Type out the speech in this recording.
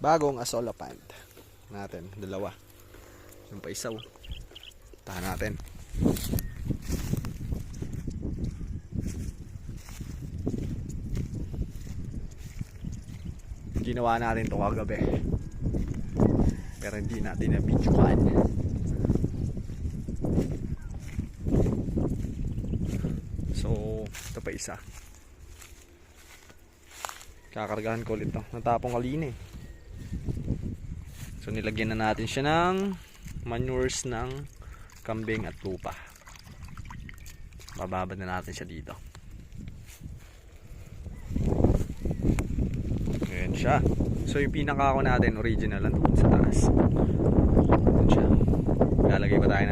bagong asola pond natin, dalawa. Yung pa isa, tahan natin. Ginawa natin to kagabi, pero hindi natin na-videoan. So ito pa isa, kakargahan ko ulit to, natapong kanina eh. So nilagyan na natin siya ng manures ng kambing at lupa. Bababad na natin siya dito. Ayan siya. So yung pinaka natin original lang sa taas. Ayan siya. Lalagay pa tayo ng